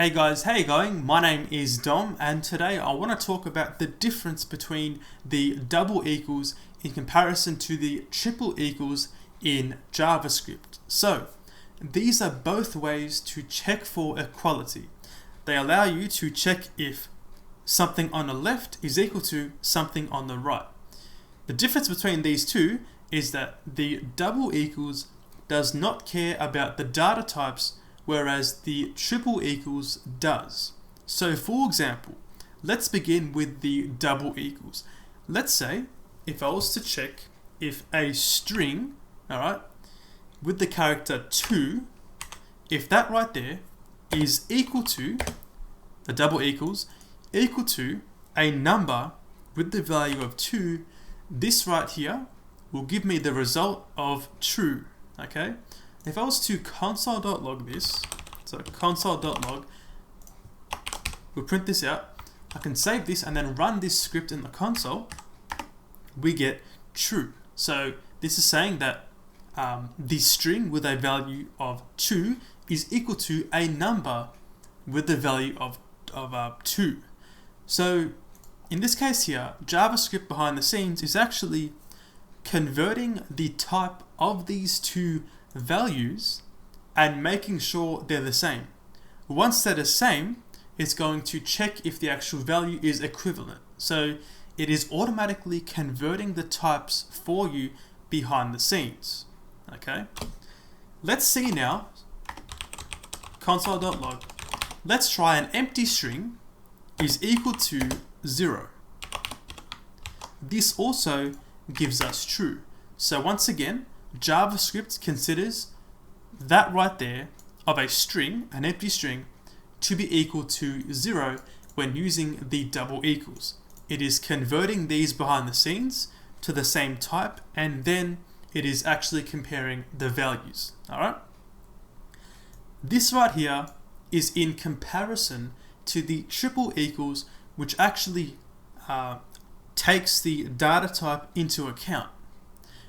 Hey guys, how you going? My name is Dom and today I want to talk about the difference between the double equals in comparison to the triple equals in JavaScript. So, these are both ways to check for equality. They allow you to check if something on the left is equal to something on the right. The difference between these two is that the double equals does not care about the data types, whereas the triple equals does. So for example, let's begin with the double equals. Let's say if I was to check if a string, alright, with the character 2, if that right there is equal to, the double equals, equal to a number with the value of 2, this right here will give me the result of true, okay? If I was to console.log this, so console.log, we'll print this out, I can save this and then run this script in the console, we get true. So this is saying that this string with a value of 2 is equal to a number with the value of 2. So in this case here, JavaScript behind the scenes is actually converting the type of these two values and making sure they're the same. Once they're the same, it's going to check if the actual value is equivalent. So it is automatically converting the types for you behind the scenes. Okay, let's see now, console.log. Let's try an empty string is equal to 0. This also gives us true. So once again, JavaScript considers that right there of a string, an empty string, to be equal to 0 when using the double equals. It is converting these behind the scenes to the same type, and then it is actually comparing the values. Alright? This right here is in comparison to the triple equals, which actually takes the data type into account.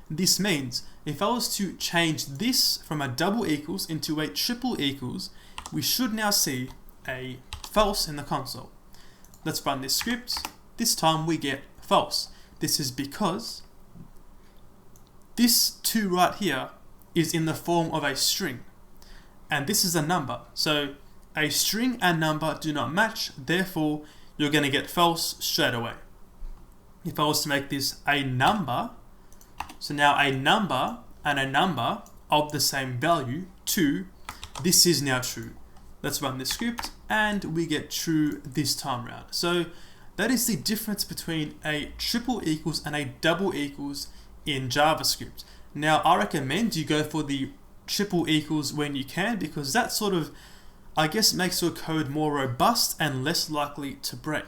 This means if I was to change this from a double equals into a triple equals, we should now see a false in the console. Let's run this script. This time we get false. This is because this 2 right here is in the form of a string, and this is a number. So a string and number do not match, therefore you're going to get false straight away. If I was to make this a number, so now a number and a number of the same value, 2, this is now true. Let's run this script and we get true this time around. So that is the difference between a triple equals and a double equals in JavaScript. Now I recommend you go for the triple equals when you can, because that sort of, I guess, makes your code more robust and less likely to break.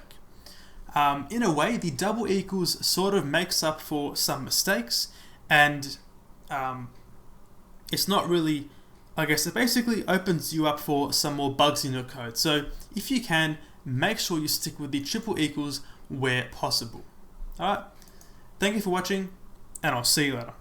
In a way, the double equals sort of makes up for some mistakes, and it's not really, I guess, it basically opens you up for some more bugs in your code. So if you can, make sure you stick with the triple equals where possible. Alright, thank you for watching, and I'll see you later.